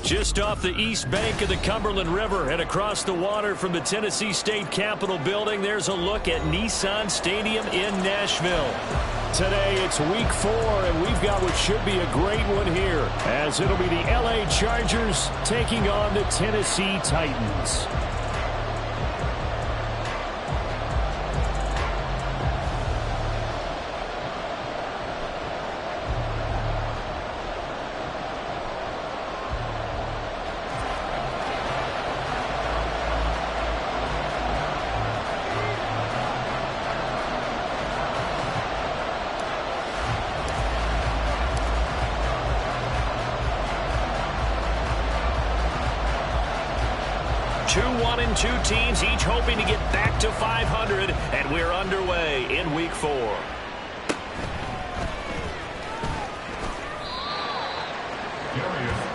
Just off the east bank of the Cumberland River and across the water from the Tennessee State Capitol building, there's a look at Nissan Stadium in Nashville. Today it's week 4, and we've got what should be a great one here, as it'll be the LA Chargers taking on the Tennessee Titans. Two teams each hoping to get back to 500, and we're underway in week 4. Darius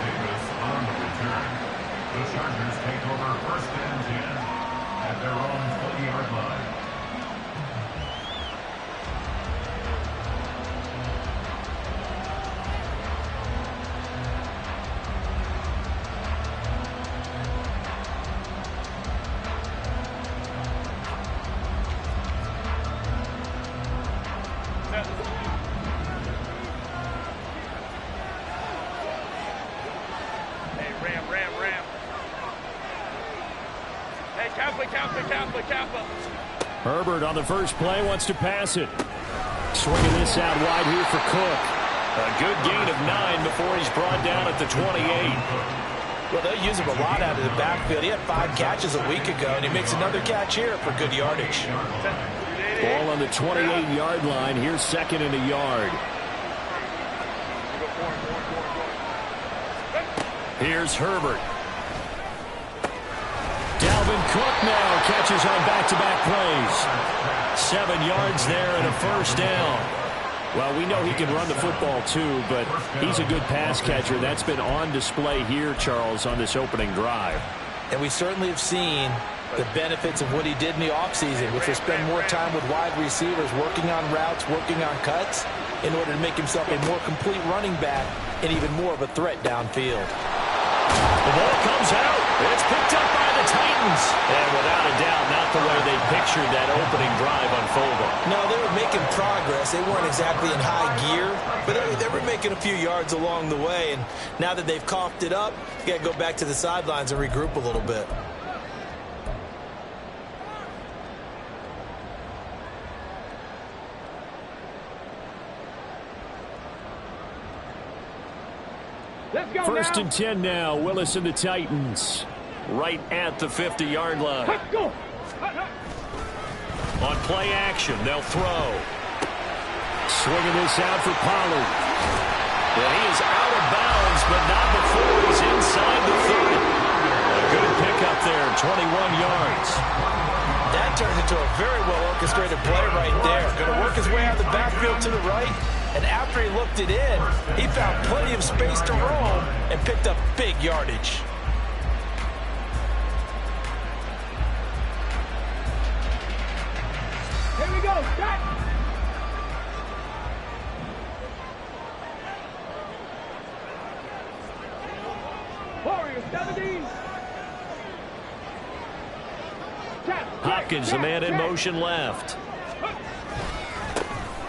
Davis on the return. The Chargers take over 1st and 10 at their own 20-yard line. Herbert on the first play wants to pass it. Swinging this out wide here for Cook. A good gain of 9 before he's brought down at the 28. Well, they'll use him a lot out of the backfield. He had 5 catches a week ago, and he makes another catch here for good yardage. Ball on the 28-yard line. Here's 2nd and a yard. Here's Herbert. Dalvin Cook now catches on back-to-back plays. 7 yards there and a first down. Well, we know he can run the football too, but he's a good pass catcher. That's been on display here, Charles, on this opening drive. And we certainly have seen the benefits of what he did in the offseason, which was spend more time with wide receivers, working on routes, working on cuts, in order to make himself a more complete running back and even more of a threat downfield. The ball comes out. It's picked up by the Titans. And without a doubt, not the way they pictured that opening drive unfolding. No, they were making progress. They weren't exactly in high gear, but they were making a few yards along the way. And now that they've coughed it up, you got to go back to the sidelines and regroup a little bit. First and 10 now. Willis and the Titans right at the 50-yard line. Let's go. On play action, they'll throw. Swinging this out for Pollard. And he is out of bounds, but not before he's inside the 30. A good pickup there, 21 yards. That turned into a very well-orchestrated play right there. Going to work his way out of the backfield to the right. And after he looked it in, he found plenty of space to roam and picked up big yardage. Here we go. Start. Warriors 70. Hopkins, the man in motion left.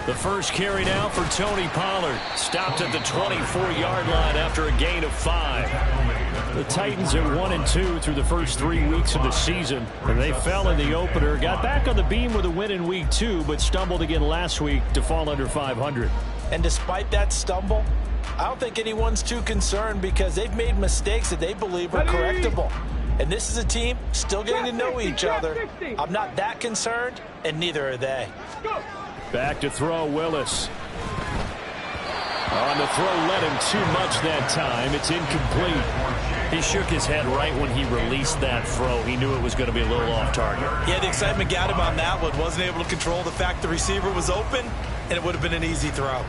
The first carry now for Tony Pollard. Stopped at the 24-yard line after a gain of 5. The Titans are 1-2 through the first 3 weeks of the season, and they fell in the opener. Got back on the beam with a win in week 2, but stumbled again last week to fall under 500. And despite that stumble, I don't think anyone's too concerned because they've made mistakes that they believe are correctable. And this is a team still getting to know each other. I'm not that concerned, and neither are they. Back to throw, Willis. On the throw, led him too much that time. It's incomplete. He shook his head right when he released that throw. He knew it was going to be a little off target. Yeah, the excitement got him on that one. Wasn't able to control the fact the receiver was open, and it would have been an easy throw.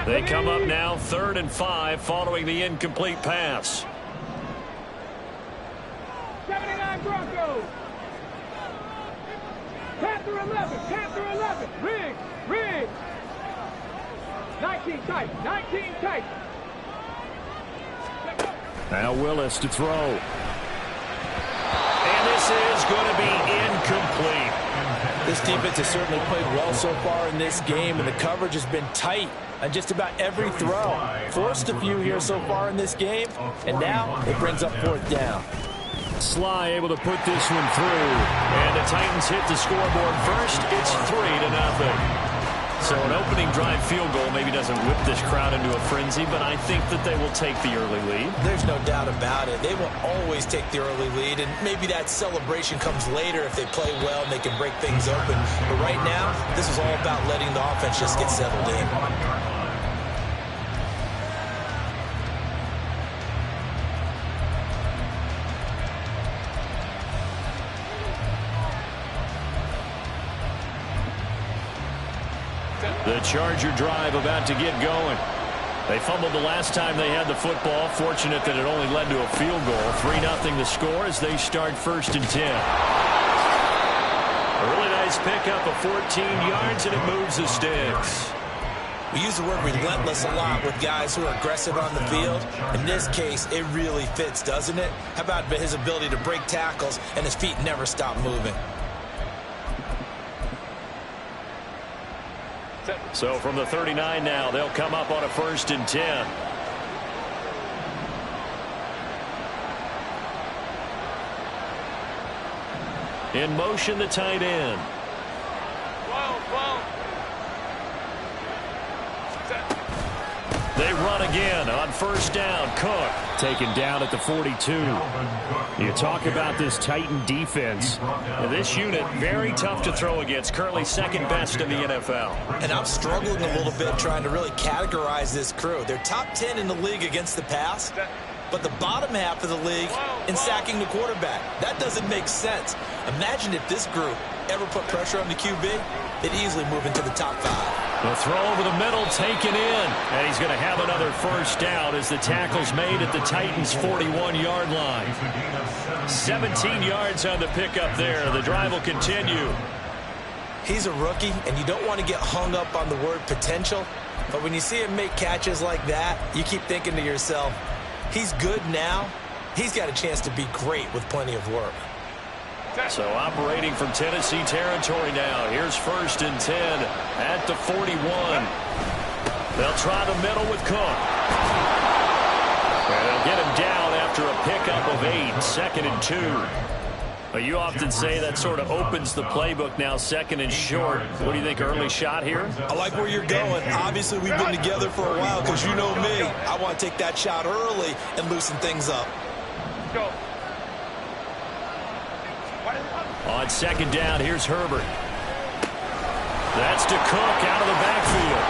They come up now 3rd and 5 following the incomplete pass. 79 Broncos. through 11. 10 through 11. Rig. Rig. 19 tight. 19 tight. Now Willis to throw. And this is going to be incomplete. This defense has certainly played well so far in this game, and the coverage has been tight on just about every throw. Forced a few here so far in this game, and now it brings up 4th down. Sly able to put this one through, and the Titans hit the scoreboard first. It's 3-0. So an opening drive field goal maybe doesn't whip this crowd into a frenzy, but I think that they will take the early lead. There's no doubt about it. They will always take the early lead, and maybe that celebration comes later if they play well and they can break things open. But right now, this is all about letting the offense just get settled in. The Charger drive about to get going. They fumbled the last time they had the football. Fortunate that it only led to a field goal. 3-0 the score as they start 1st and 10. A really nice pickup of 14 yards, and it moves the sticks. We use the word relentless a lot with guys who are aggressive on the field. In this case, it really fits, doesn't it? How about his ability to break tackles and his feet never stop moving? So from the 39 now, they'll come up on a 1st and 10. In motion, the tight end. 12. They run again on 1st down. Cook taken down at the 42. You talk about this Titan defense. This unit, very tough to throw against. Currently 2nd best in the NFL. And I'm struggling a little bit trying to really categorize this crew. They're top 10 in the league against the pass, but the bottom half of the league in sacking the quarterback. That doesn't make sense. Imagine if this group ever put pressure on the QB, they'd easily move into the top 5. The throw over the middle taken in, and he's going to have another 1st down as the tackle's made at the Titans' 41-yard line. 17 yards on the pickup there. The drive will continue. He's a rookie, and you don't want to get hung up on the word potential, but when you see him make catches like that, you keep thinking to yourself, he's good now. He's got a chance to be great with plenty of work. So operating from Tennessee territory now. Here's 1st and 10 at the 41. They'll try the middle with Cook. And they'll get him down after a pickup of 8. 2nd and 2. But you often say that sort of opens the playbook now, 2nd and short. What do you think, early shot here? I like where you're going. Obviously, we've been together for a while because you know me. I want to take that shot early and loosen things up. Go. On 2nd down, here's Herbert. That's to Cook out of the backfield.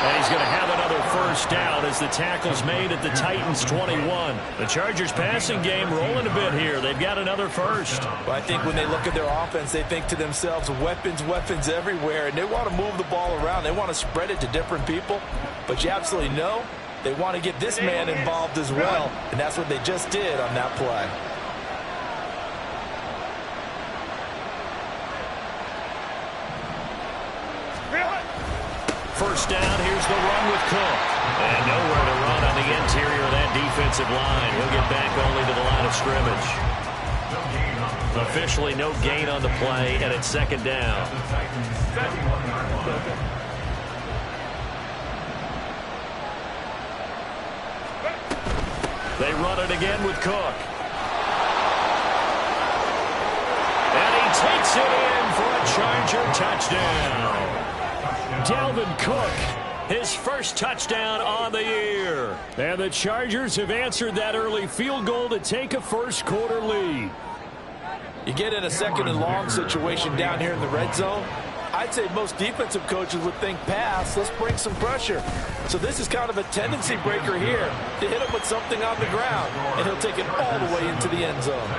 And he's going to have another 1st down as the tackle's made at the Titans' 21. The Chargers' passing game rolling a bit here. They've got another 1st. Well, I think when they look at their offense, they think to themselves, weapons, weapons everywhere, and they want to move the ball around. They want to spread it to different people. But you absolutely know they want to get this man involved as well, and that's what they just did on that play. 1st down, here's the run with Cook. And nowhere to run on the interior of that defensive line. He'll get back only to the line of scrimmage. Officially no gain on the play, and it's 2nd down. They run it again with Cook. And he takes it in for a Charger touchdown. Dalvin Cook, his 1st touchdown on the year. And the Chargers have answered that early field goal to take a 1st quarter lead. You get in a 2nd and long situation down here in the red zone, I'd say most defensive coaches would think pass, let's bring some pressure. So this is kind of a tendency breaker here to hit him with something on the ground, and he'll take it all the way into the end zone.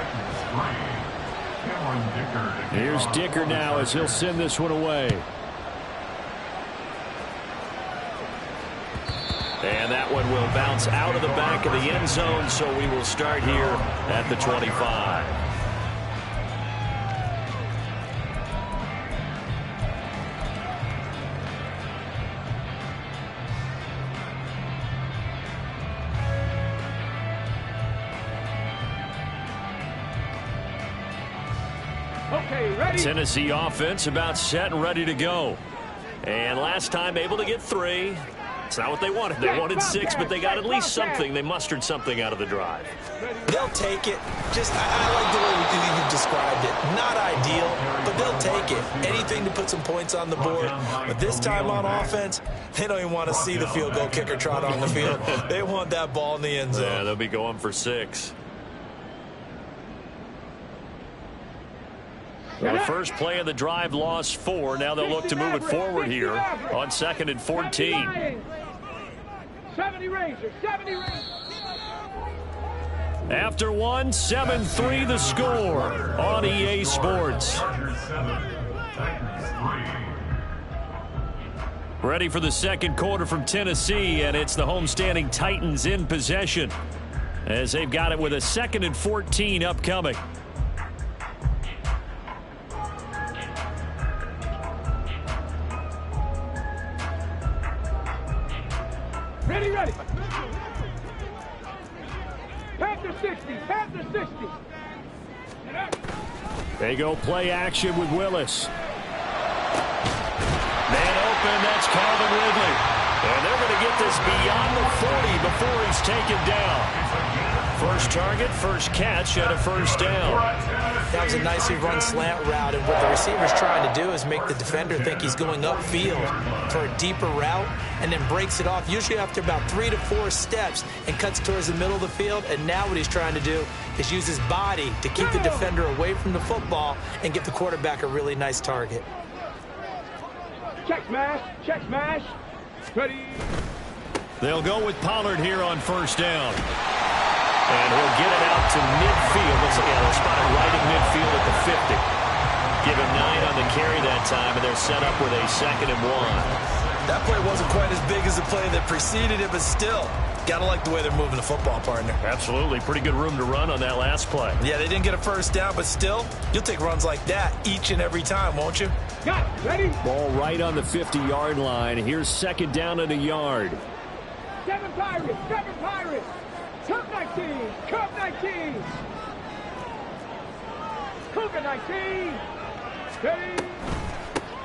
Here's Dicker now as he'll send this one away. And that one will bounce out of the back of the end zone, so we will start here at the 25. Okay, ready? Tennessee offense about set and ready to go. And last time able to get 3. It's not what they wanted. They wanted 6, but they got at least something. They mustered something out of the drive. They'll take it. I like the way you've described it. Not ideal, but they'll take it. Anything to put some points on the board. But this time on offense, they don't even want to see the field goal kicker trot on the field. They want that ball in the end zone. Yeah, they'll be going for 6. Well, the first play of the drive lost 4. Now they'll look to move it forward here on 2nd and 14. 70 Rangers, 70 Rangers. After 1, 7-3 the score on EA Sports. Ready for the second quarter from Tennessee, and it's the homestanding Titans in possession as they've got it with a 2nd and 14 upcoming. Ready, ready. Panther 60, Panther 60. They go play action with Willis. Man open, that's Calvin Ridley. And they're going to get this beyond the 40 before he's taken down. First target, first catch, and a first down. That was a nicely run slant route, and what the receiver's trying to do is make the defender think he's going upfield for a deeper route and then breaks it off, usually after about 3 to 4 steps, and cuts towards the middle of the field. And now what he's trying to do is use his body to keep the defender away from the football and give the quarterback a really nice target. Check smash, check smash. Ready. They'll go with Pollard here on first down. And he'll get it out to midfield. They'll spot it right at midfield at the 50. Give him 9 on the carry that time, and they're set up with a 2nd and 1. That play wasn't quite as big as the play that preceded it, but still, gotta like the way they're moving the football, partner. Absolutely. Pretty good room to run on that last play. Yeah, they didn't get a first down, but still, you'll take runs like that each and every time, won't you? Got it. Ready? Ball right on the 50-yard line. Here's 2nd down and a yard. 7 Pirates, 7 Pirates. Cup 19, Cup 19. Cougar 19. Ready?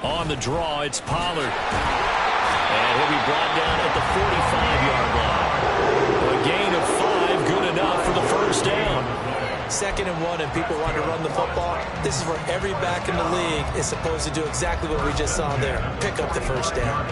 On the draw, it's Pollard. And he'll be brought down at the 45-yard line. A gain of 5, good enough for the first down. 2nd and 1, and people want to run the football. This is where every back in the league is supposed to do exactly what we just saw there. Pick up the first down.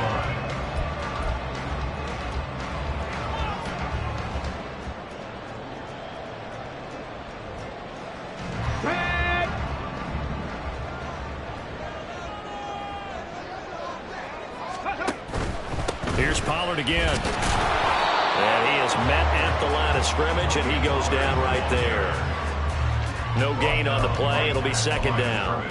Here's Pollard again. And he is met at the line of scrimmage, and he goes down right there. No gain on the play. It'll be 2nd down.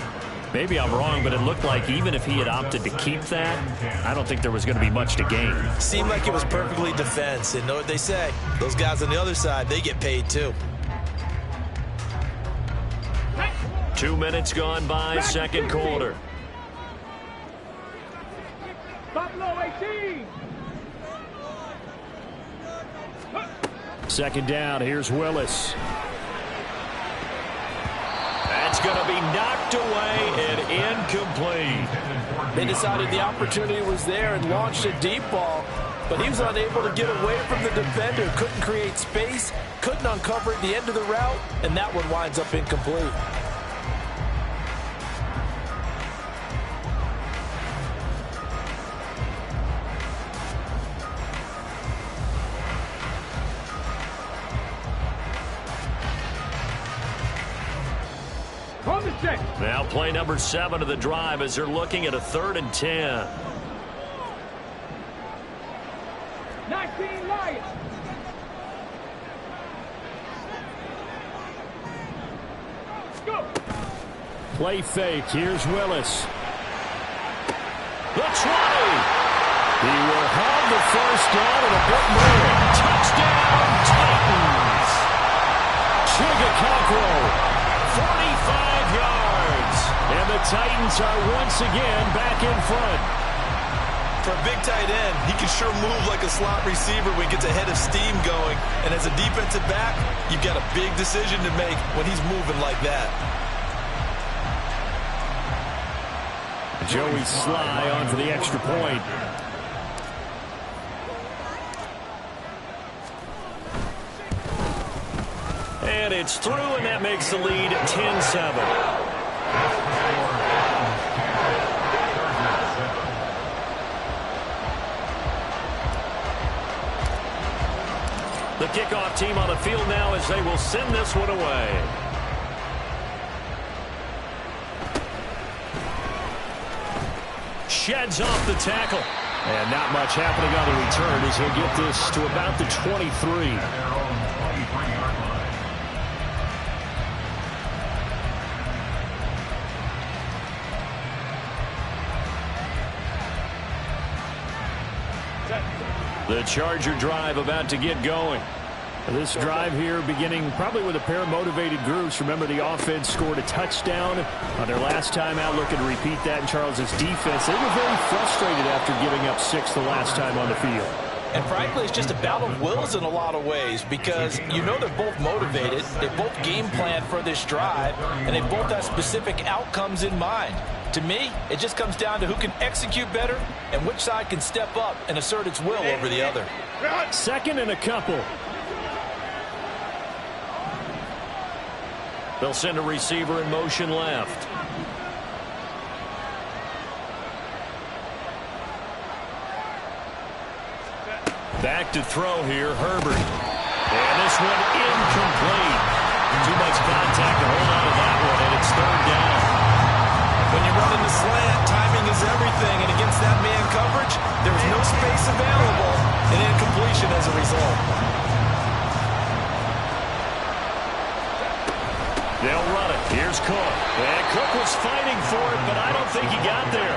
Maybe I'm wrong, but it looked like even if he had opted to keep that, I don't think there was going to be much to gain. Seemed like it was perfectly defense. And know what they say? Those guys on the other side, they get paid too. 2 minutes gone by, second quarter. Buffalo 18. 2nd down, here's Willis. That's going to be knocked away and incomplete. They decided the opportunity was there and launched a deep ball, but he was unable to get away from the defender. Couldn't create space, couldn't uncover at the end of the route, and that one winds up incomplete. Now play number 7 of the drive as they're looking at a 3rd and 10. 19 Lions. Go. Play fake. Here's Willis. The 20. He will have the first down and a bit more. Touchdown, Titans. Chigga 45 yards. And the Titans are once again back in front. For a big tight end, he can sure move like a slot receiver when he gets a head of steam going. And as a defensive back, you've got a big decision to make when he's moving like that. Joey Sly on for the extra point. And it's through, and that makes the lead 10-7. The kickoff team on the field now as they will send this one away. Sheds off the tackle. And not much happening on the return as he'll get this to about the 23. The Charger drive about to get going. This drive here beginning probably with a pair of motivated groups. Remember, the offense scored a touchdown on their last time out, looking to repeat that in Charles's defense. They were very frustrated after giving up 6 the last time on the field. And frankly, it's just a battle of wills in a lot of ways because you know they're both motivated, they both game plan for this drive, and they both have specific outcomes in mind. To me, it just comes down to who can execute better and which side can step up and assert its will over the other. Second and a couple. They'll send a receiver in motion left. Back to throw here, Herbert. And this one incomplete. Too much contact to hold on to that one, and it's third down. When you run in the slant, timing is everything, and against that man coverage, there was no space available, and incompletion as a result. They'll run it. Here's Cook. And Cook was fighting for it, but I don't think he got there.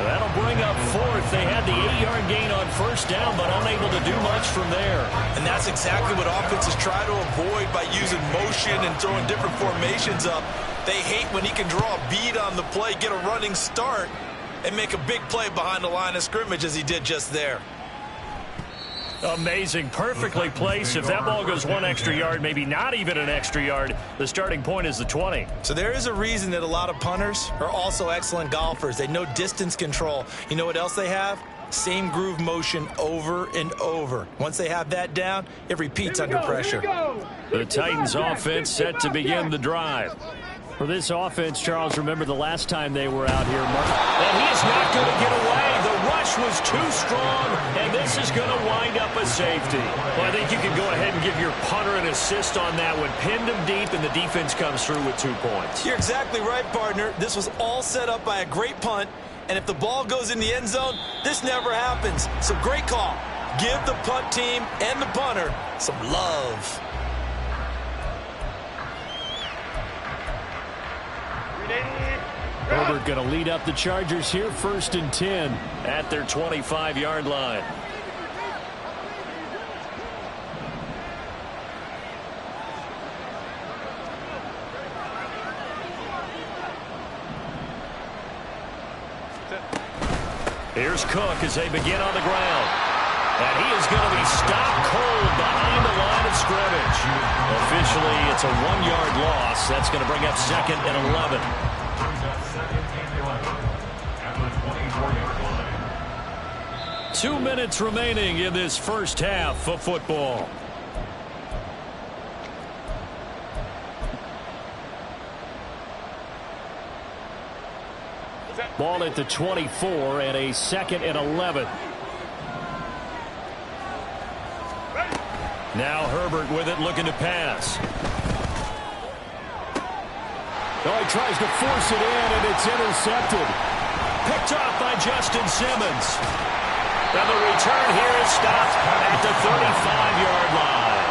That'll bring up fourth. They had the 8-yard gain on first down, but unable to do much from there. And that's exactly what offenses try to avoid by using motion and throwing different formations up. They hate when he can draw a bead on the play, get a running start, and make a big play behind the line of scrimmage as he did just there. Amazing. Perfectly placed. If that ball goes 1 extra yard, maybe not even an extra yard, the starting point is the 20. So there is a reason that a lot of punters are also excellent golfers. They know distance control. You know what else they have? Same groove motion over and over. Once they have that down, it repeats under pressure. The Titans offense set to begin the drive. For this offense, Charles, remember the last time they were out here, and he is not going to get away. The rush was too strong, and this is going to wind up a safety. Well, I think you can go ahead and give your punter an assist on that one. Pinned him deep, and the defense comes through with 2 points. You're exactly right, partner. This was all set up by a great punt, and if the ball goes in the end zone, this never happens. So great call. Give the punt team and the punter some love. Herbert going to lead up the Chargers here, 1st and 10 at their 25-yard line. Here's Cook as they begin on the ground. And he is going to be stopped cold behind the line of scrimmage. Officially, it's a 1-yard loss. That's going to bring up 2nd and 11. 2 minutes remaining in this first half of football. Ball at the 24 and a 2nd and 11. Now Herbert with it, looking to pass. Oh, he tries to force it in, and it's intercepted. Picked off by Justin Simmons. And the return here is stopped at the 35-yard line.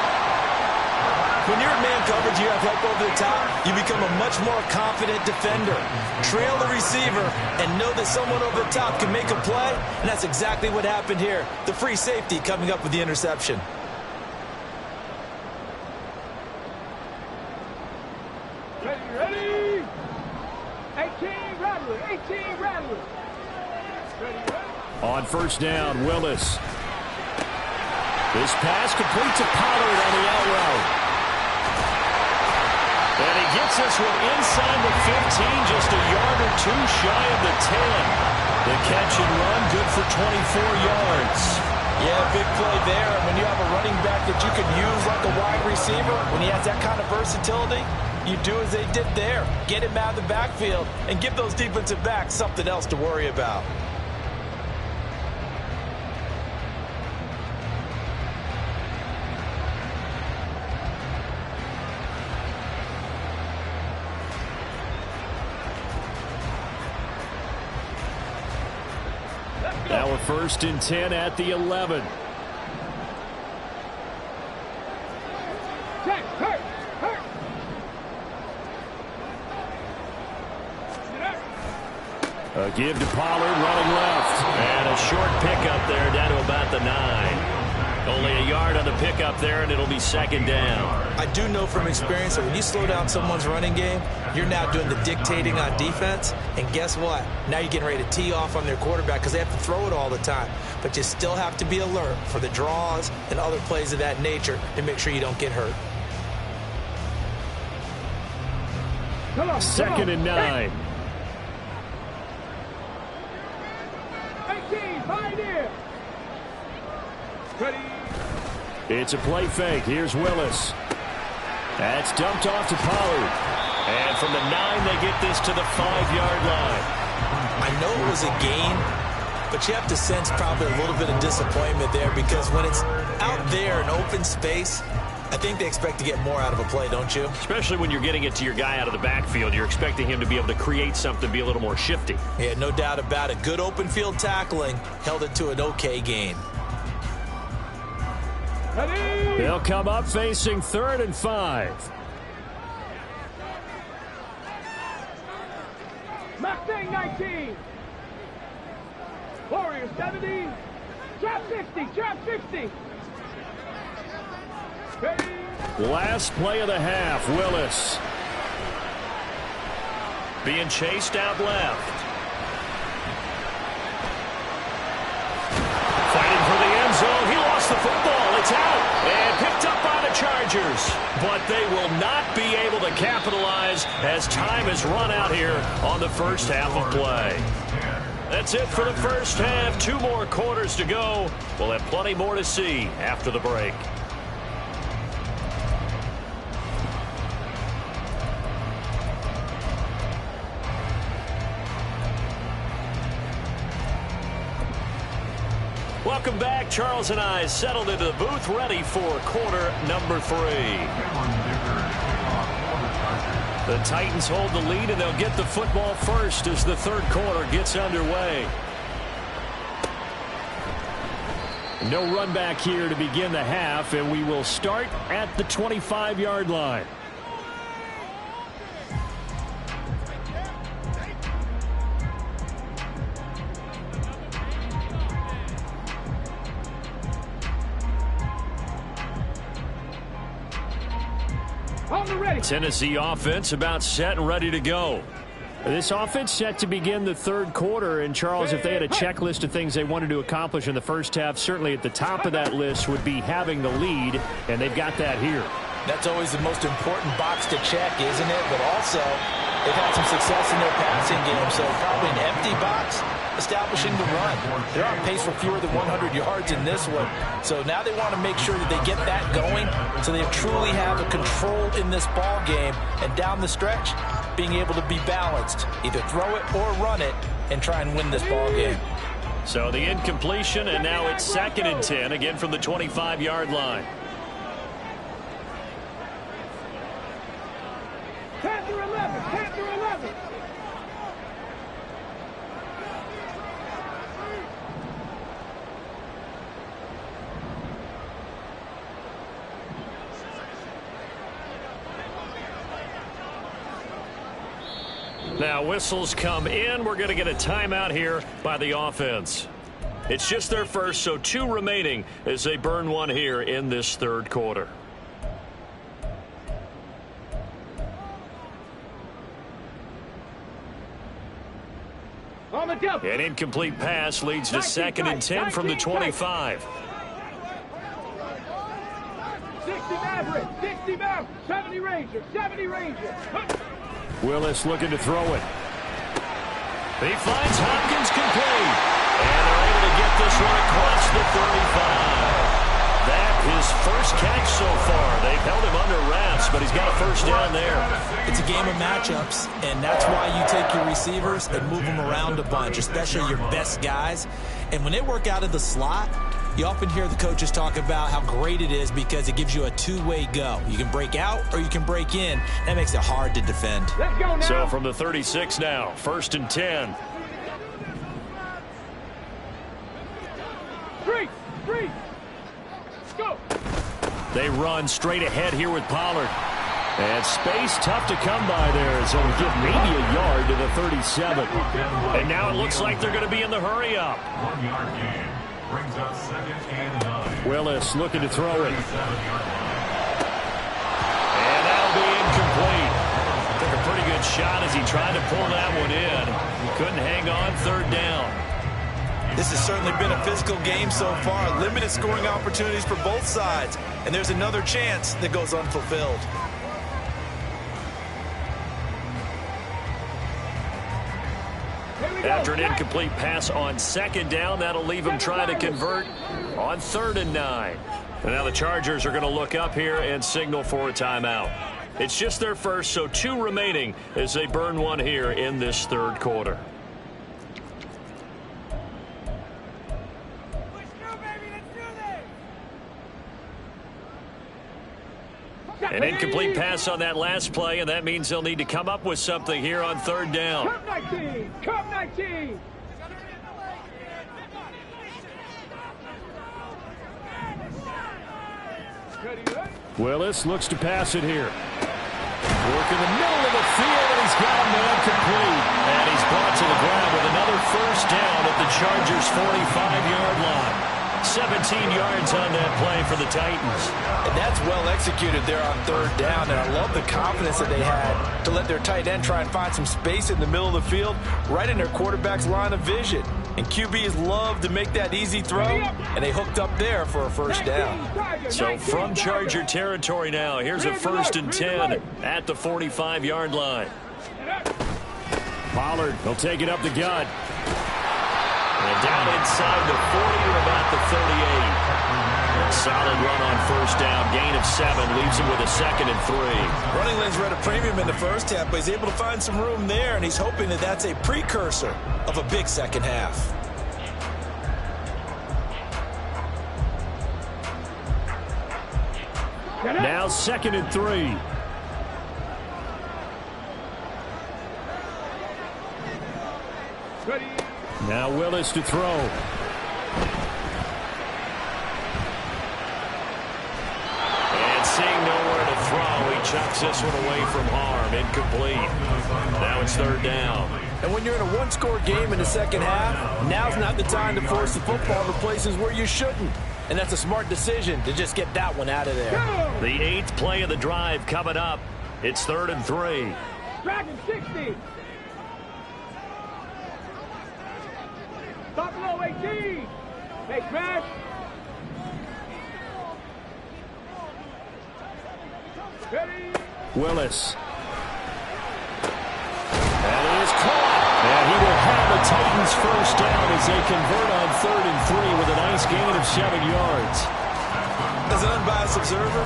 When you're in man coverage, you have help over the top, you become a much more confident defender. Trail the receiver and know that someone over the top can make a play, and that's exactly what happened here. The free safety coming up with the interception. Ready? 18 Rattler, 18 Rattler. Ready? On first down, Willis. This pass complete to Pollard on the out route. And he gets this one inside the 15, just a yard or 2 shy of the 10. The catch and run, good for 24 yards. Yeah, big play there. And when you have a running back that you can use like a wide receiver, when he has that kind of versatility, you do as they did there. Get him out of the backfield and give those defensive backs something else to worry about. Now we're 1st and 10 at the 11. A give to Pollard, running left. And a short pickup there down to about the 9. Only a yard on the pickup there, and it'll be 2nd down. I do know from experience that when you slow down someone's running game, you're now doing the dictating on defense. And guess what? Now you're getting ready to tee off on their quarterback because they have to throw it all the time. But you still have to be alert for the draws and other plays of that nature to make sure you don't get hurt. 2nd and 9. 18, pioneer. Ready. It's a play fake. Here's Willis. That's dumped off to Pollard. And from the 9, they get this to the 5-yard line. I know it was a gain, but you have to sense probably a little bit of disappointment there because when it's out there in open space, I think they expect to get more out of a play, don't you? Especially when you're getting it to your guy out of the backfield. You're expecting him to be able to create something, be a little more shifty. Yeah, no doubt about it. Good open field tackling held it to an okay gain. They'll come up facing 3rd and 5. Mustang 19. Warriors 70. Trap 60. Trap 60. Last play of the half, Willis. Being chased out left. Fighting for the end zone. He lost the football. It's out and picked up by the Chargers. But they will not be able to capitalize as time has run out here on the first half of play. That's it for the first half. 2 more quarters to go. We'll have plenty more to see after the break. Welcome back. Charles and I settled into the booth, ready for quarter number 3. The Titans hold the lead, and they'll get the football first as the 3rd quarter gets underway. No run back here to begin the half, and we will start at the 25-yard line. Tennessee offense about set and ready to go. This offense set to begin the 3rd quarter. And, Charles, if they had a checklist of things they wanted to accomplish in the first half, certainly at the top of that list would be having the lead, and they've got that here. That's always the most important box to check, isn't it? But also, they've had some success in their passing game, so probably an empty box establishing the run. They're on pace for fewer than 100 yards in this one. So now they want to make sure that they get that going so they truly have a control in this ball game. And down the stretch, being able to be balanced, either throw it or run it, and try and win this ball game. So the incompletion, and now it's 2nd and 10, again from the 25-yard line. 10 through 11. 10 through 11. Now whistles come in. We're going to get a timeout here by the offense. It's just their first, so 2 remaining as they burn 1 here in this 3rd quarter. An incomplete pass leads to 2nd and 10 from the 25. 60 Maverick, 60 Maverick, 70 Ranger, 70 Ranger. Willis looking to throw it. He finds Hopkins complete. And they're able to get this one across the 35. That his first catch so far. They've held him under wraps, but he's got a first down there. It's a game of matchups, and that's why you take your receivers and move them around a bunch, especially your best guys. And when they work out of the slot, you often hear the coaches talk about how great it is because it gives you a two-way go. You can break out or you can break in. That makes it hard to defend. Let's go now. So from the 36 now, 1st and 10. Three. Go. They run straight ahead here with Pollard. And space tough to come by there. So we give maybe a yard to the 37. And now it looks like they're going to be in the hurry up. 1 yard gain. Brings up 2nd and 9. Willis looking to throw it. And that'll be incomplete. Took a pretty good shot as he tried to pull that one in. Couldn't hang on 3rd down. This has certainly been a physical game so far. Limited scoring opportunities for both sides. And there's another chance that goes unfulfilled. After an incomplete pass on 2nd down, that'll leave him trying to convert on 3rd and 9. And now the Chargers are going to look up here and signal for a timeout. It's just their first, so 2 remaining as they burn one here in this 3rd quarter. An incomplete pass on that last play, and that means they'll need to come up with something here on 3rd down. Come 19. Come 19. Willis looks to pass it here. Work in the middle of the field, and he's got a man complete. And he's brought to the ground with another first down at the Chargers' 45-yard line. 17 yards on that play for the Titans. And that's well executed there on 3rd down. And I love the confidence that they had to let their tight end try and find some space in the middle of the field, right in their quarterback's line of vision. And QBs love to make that easy throw, and they hooked up there for a first down. So from Charger territory now, here's a 1st and 10 at the 45-yard line. Pollard, he'll take it up the gut. And down inside the 40 or about the 38. A solid run on 1st down. Gain of 7 leaves him with a 2nd and 3. Running lanes were at a premium in the first half, but he's able to find some room there, and he's hoping that that's a precursor of a big second half. Now 2nd and 3. Ready. Now Willis to throw. And seeing nowhere to throw, he chucks this one away from harm. Incomplete. Now it's 3rd down. And when you're in a one-score game in the second half, now's not the time to force the football to places where you shouldn't. And that's a smart decision to just get that one out of there. The 8th play of the drive coming up. It's 3rd and 3. Dragon 60. Buffalo 18. Hey, Crash. Ready. Willis. And it is caught. And he will have the Titans first down as they convert on 3rd and 3 with a nice gain of 7 yards. As an unbiased observer,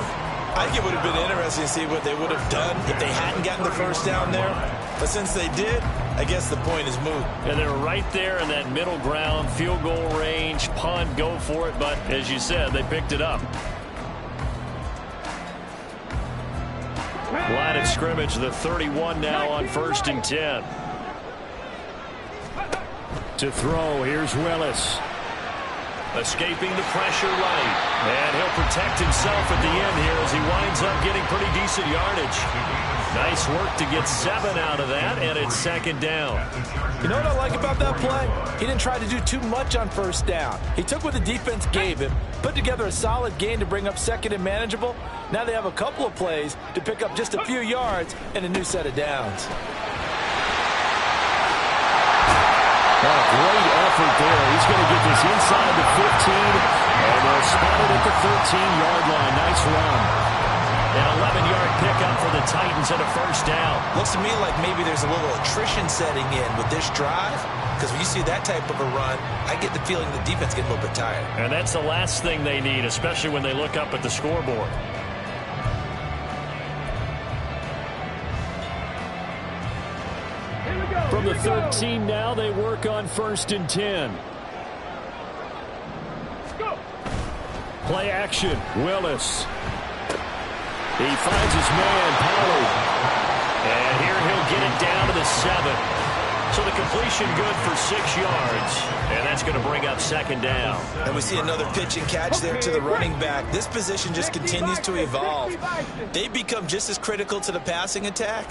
I think it would have been interesting to see what they would have done if they hadn't gotten the first down there. But since they did, I guess the point is moot. And they're right there in that middle ground, field goal range, punt, go for it. But as you said, they picked it up. Line of scrimmage, the 31 now on 1st and 10. To throw, here's Willis. Escaping the pressure right. And he'll protect himself at the end here as he winds up getting pretty decent yardage. Nice work to get 7 out of that, and it's 2nd down. You know what I like about that play? He didn't try to do too much on 1st down. He took what the defense gave him, put together a solid gain to bring up 2nd and manageable. Now they have a couple of plays to pick up just a few yards and a new set of downs. Great effort there. He's going to get this inside the 15, and they'll spot it at the 13-yard line. Nice run. An 11-yard pickup for the Titans and a first down. Looks to me like maybe there's a little attrition setting in with this drive, because when you see that type of a run, I get the feeling the defense gets a little bit tired. And that's the last thing they need, especially when they look up at the scoreboard. From the 13 now, they work on 1st and 10. Play action, Willis. He finds his man, Pollard. And here he'll get it down to the 7. So the completion good for 6 yards. And that's going to bring up 2nd down. And we see another pitch and catch there to the running back. This position just continues to evolve. They become just as critical to the passing attack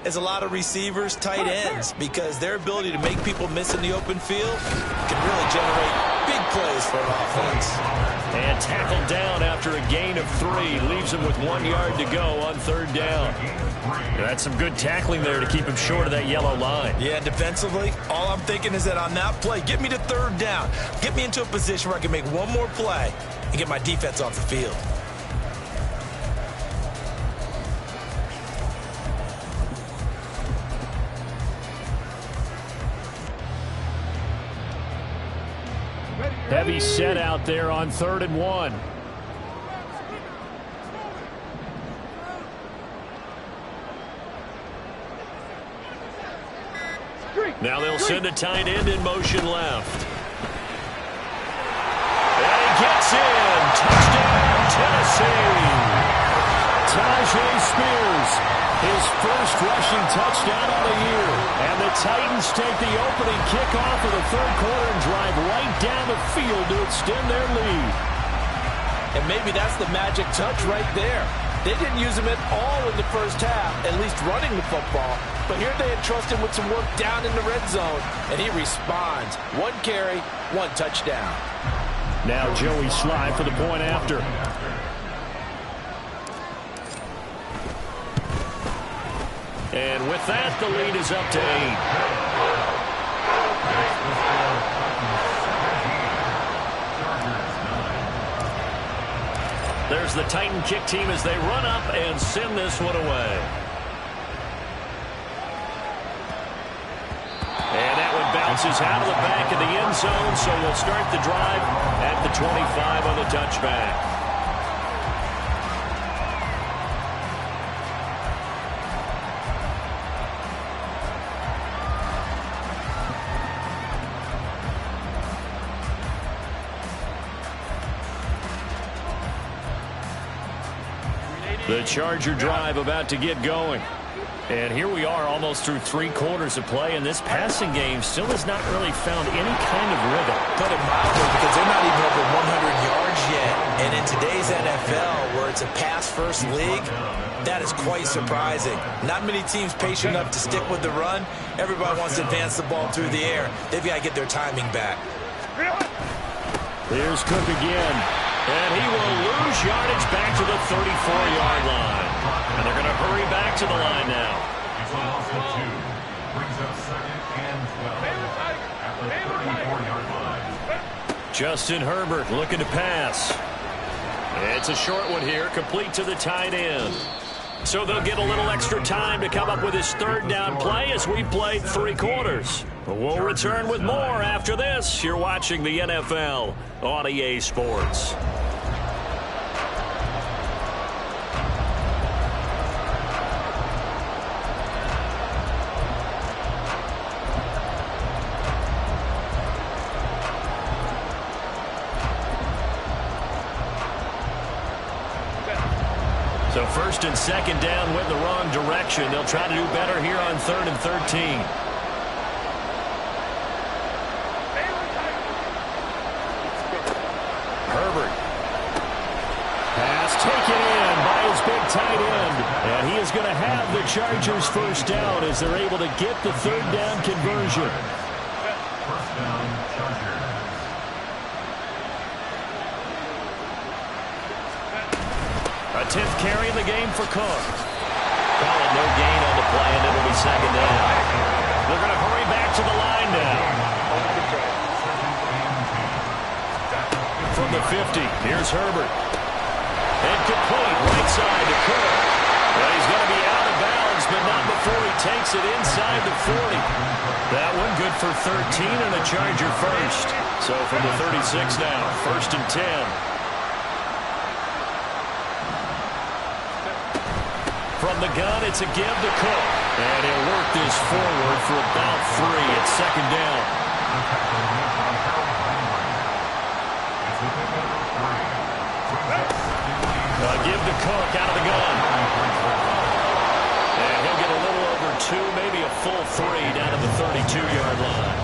as a lot of receivers, tight ends, because their ability to make people miss in the open field can really generate big plays for an offense. And tackled down after a gain of 3. Leaves him with 1 yard to go on 3rd down. That's some good tackling there to keep him short of that yellow line. Yeah, defensively, all I'm thinking is that on that play, get me to 3rd down. Get me into a position where I can make one more play and get my defense off the field. Heavy set out there on 3rd and 1. Now they'll send a tight end in motion left. And he gets in. Touchdown, Tennessee. Tajay Spears, his first rushing touchdown of the year. And the Titans take the opening kickoff of the 3rd quarter and drive right down the field to extend their lead. And maybe that's the magic touch right there. They didn't use him at all in the first half, at least running the football. But here they entrust him with some work down in the red zone, and he responds. 1 carry, 1 touchdown. Now Joey Slye for the point after. And with that, the lead is up to 8. There's the Titan kick team as they run up and send this one away. And that one bounces out of the back of the end zone, so we'll start the drive at the 25 on the touchback. The Charger drive about to get going. And here we are almost through 3 quarters of play, and this passing game still has not really found any kind of rhythm. Put it mildly, because they're not even over 100 yards yet. And in today's NFL, where it's a pass-first league, that is quite surprising. Not many teams patient enough to stick with the run. Everybody wants to advance the ball through the air. They've got to get their timing back. Here's Cook again. And he will lose yardage back to the 34-yard line. And they're going to hurry back to the line now. It's a loss of 2. Brings up 2nd and 12 at the 34-yard line. Justin Herbert looking to pass. It's a short one here, complete to the tight end. So they'll get a little extra time to come up with his 3rd down play as we played 3 quarters. But we'll return with more after this. You're watching the NFL on EA Sports. So 1st and 2nd down went the wrong direction. They'll try to do better here on 3rd and 13. Herbert. Pass taken in by his big tight end. And he is going to have the Chargers first down as they're able to get the 3rd down conversion. First down, Chargers. A 10th carry in the game for Cook. Call it no gain on the play, and it'll be 2nd down. They're going to hurry back to the line now. From the 50, here's Herbert. And complete right side to Cook. Well, he's going to be out of bounds, but not before he takes it inside the 40. That one good for 13 and a Charger first. So from the 36 now, 1st and 10. From the gun, it's a give to Cook. And he'll work this forward for about 3 at 2nd down. Give to Cook out of the gun. And he'll get a little over 2, maybe a full 3 down to the 32-yard line.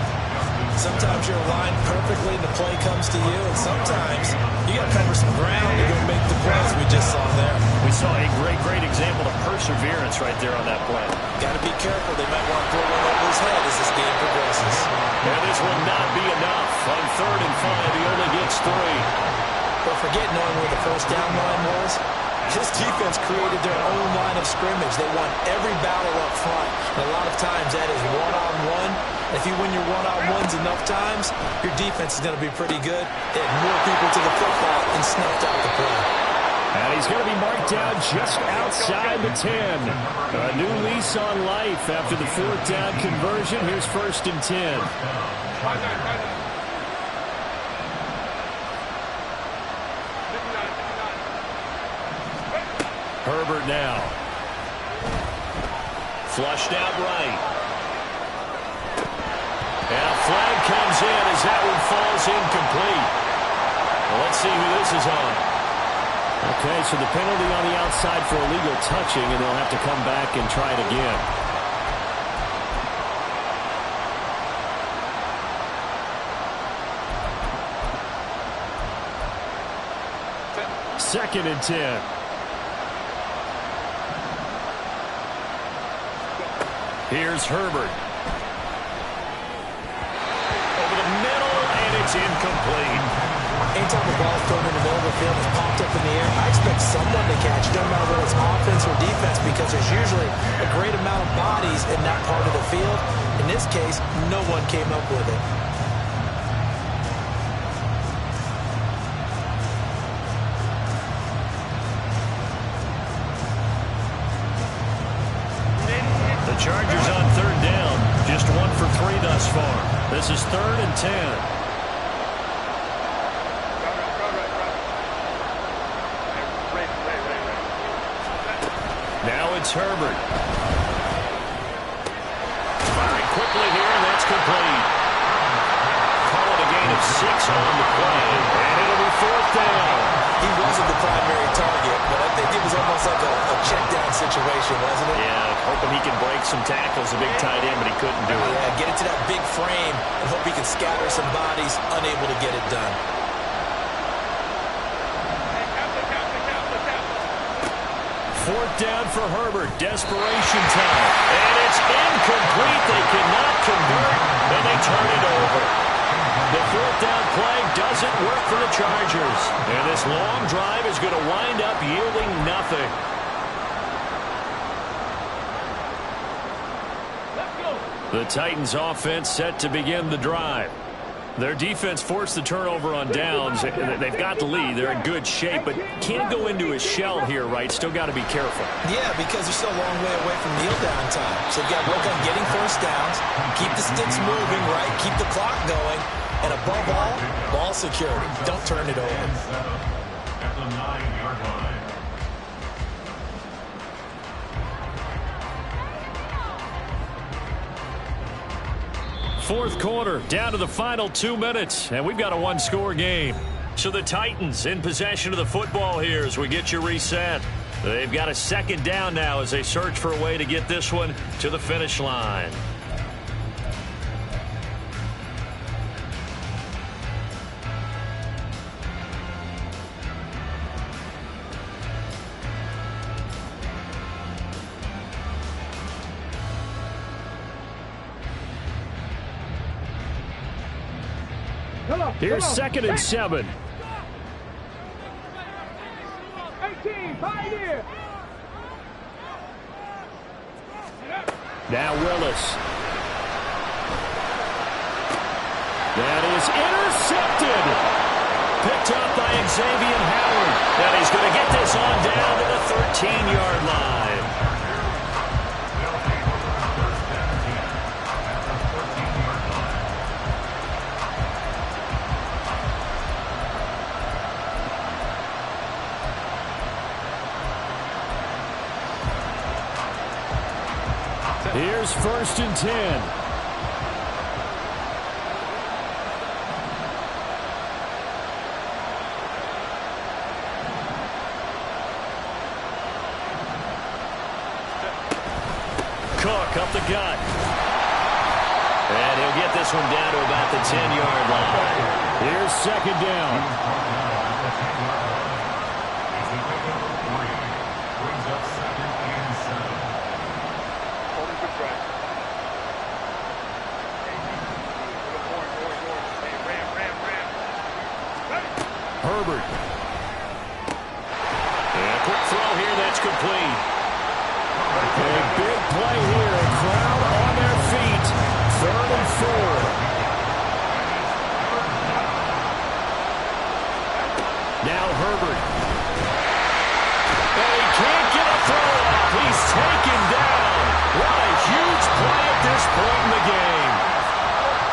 Sometimes you're aligned perfectly and the play comes to you, and sometimes you got to cover some ground to go make the plays we just saw there. We saw a great example of perseverance right there on that play. Got to be careful. They might want to throw one over his head as this game progresses. And this will not be enough. On 3rd and 5, he only gets 3. But forget knowing where the first down line was. This defense created their own line of scrimmage. They won every battle up front. And a lot of times that is one-on-one. If you win your one-on-ones enough times, your defense is going to be pretty good. They had more people to the football and snuffed out the play. And he's going to be marked down just outside the 10. A new lease on life after the 4th down conversion. Here's 1st and 10. Herbert now. Flushed out right. And a flag comes in as that one falls incomplete. Well, let's see who this is on. Okay, so the penalty on the outside for illegal touching, and they'll have to come back and try it again. Second and 10. Here's Herbert. Over the middle, and it's incomplete. Anytime the ball's thrown in the middle of the field, it's popped up in the air, I expect someone to catch it, no matter whether it's offense or defense, because there's usually a great amount of bodies in that part of the field. In this case, no one came up with it. The Chargers on 3rd down. Just 1 for 3 thus far. This is 3rd and 10. Now it's Herbert. Firing quickly here, and that's complete. Call it a gain of 6 on the play, and it'll be 4th down. He wasn't the primary target, but I think it was almost like a check-down situation, wasn't it? Yeah, hoping he can break some tackles, a big tight end, but he couldn't do it. Yeah, get it to that big frame and hope he can scatter some bodies, unable to get it done. 4th down for Herbert. Desperation time. And it's incomplete. They cannot convert, and they turn it over. The 4th down play doesn't work for the Chargers. And this long drive is going to wind up yielding nothing. The Titans offense set to begin the drive. Their defense forced the turnover on downs. They've got the lead. They're in good shape, but can't go into a shell here, right? Still got to be careful. Yeah, because they're still a long way away from kneel down time. So you've got to work on getting first downs, keep the sticks moving, right? Keep the clock going. And above all, ball security. Don't turn it over. At the 9-yard line. Fourth quarter, down to the final 2 minutes, and we've got a one-score game. So the Titans in possession of the football here as we get you reset. They've got a 2nd down now as they search for a way to get this one to the finish line. Here's 2nd and 7. 18, 5 here. Now Willis. That is intercepted. picked up by Xavier Howard. And he's going to get this on down to the 13-yard line. Here's 1st and 10. Cook up the gut. And he'll get this one down to about the 10-yard line. Here's 2nd down. Herbert. And a quick throw here that's complete. A big play here. Crowd on their feet. 3rd and 4. Now Herbert. And he can't get a throw off. He's taken down. What a huge play at this point in the game.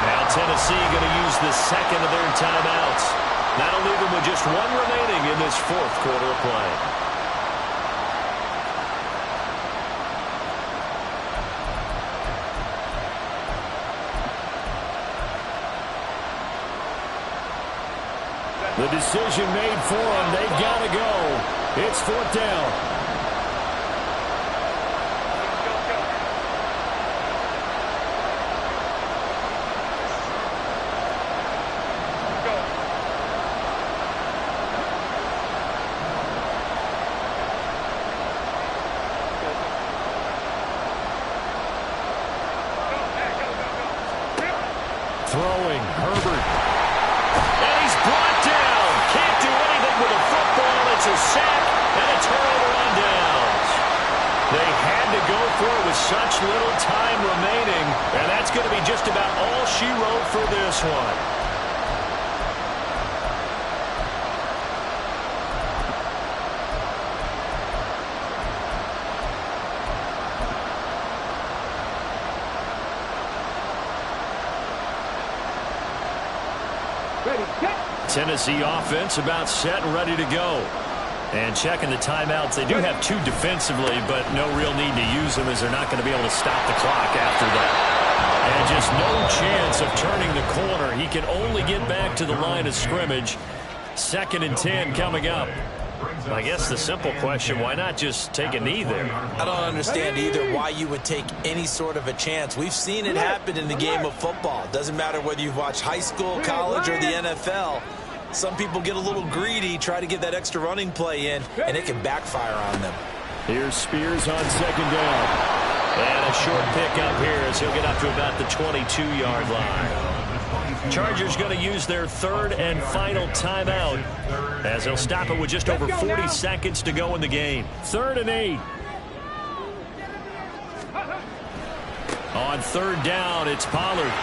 Now Tennessee going to use the 2nd of their timeouts. That'll leave them with just 1 remaining in this 4th quarter of play. The decision made for them. They've got to go. It's 4th down. Throwing, Herbert. And he's brought down. Can't do anything with a football. It's a sack and a turnover on downs. They had to go for it with such little time remaining, and that's going to be just about all she wrote for this one. Tennessee offense about set and ready to go. And checking the timeouts, they do have 2 defensively, but no real need to use them as they're not going to be able to stop the clock after that. And just no chance of turning the corner. He can only get back to the line of scrimmage. 2nd and 10 coming up. I guess the simple question, why not just take a knee there? I don't understand either why you would take any sort of a chance. We've seen it happen in the game of football. Doesn't matter whether you've watched high school, college, or the NFL. Some people get a little greedy, try to get that extra running play in, and it can backfire on them. Here's Spears on 2nd down. And a short pickup here as he'll get up to about the 22-yard line. Chargers going to use their 3rd and final timeout as they'll stop it with just over 40 seconds to go in the game. 3rd and 8. On 3rd down, it's Pollard.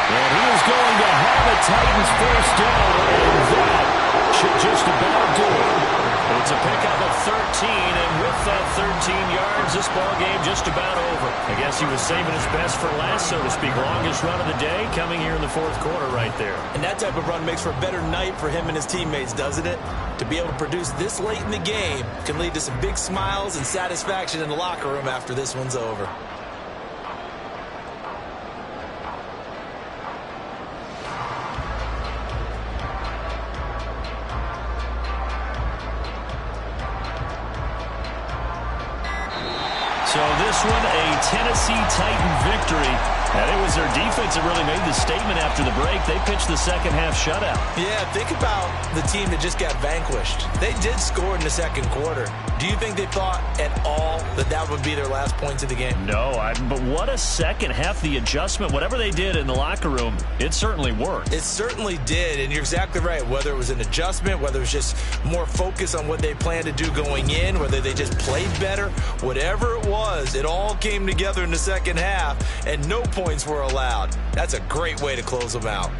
And he is going to have a Titans 1st down, and that should just about do it. It's a pickup of 13, and with that 13 yards, this ball game just about over. I guess he was saving his best for last, so to speak. Longest run of the day coming here in the 4th quarter right there. And that type of run makes for a better night for him and his teammates, doesn't it? To be able to produce this late in the game can lead to some big smiles and satisfaction in the locker room after this one's over. So this one, a Tennessee Titan victory. And it was their defense that really made the statement after the break. They pitched the second half shutout. Yeah, think about the team that just got vanquished. They did score in the 2nd quarter. Do you think they thought at all that that would be their last points of the game? No, but what a second half. The adjustment, whatever they did in the locker room, it certainly worked. It certainly did, and you're exactly right. Whether it was an adjustment, whether it was just more focus on what they planned to do going in, whether they just played better, whatever it was, it all came together in the second half, and no points were allowed. That's a great way to close them out.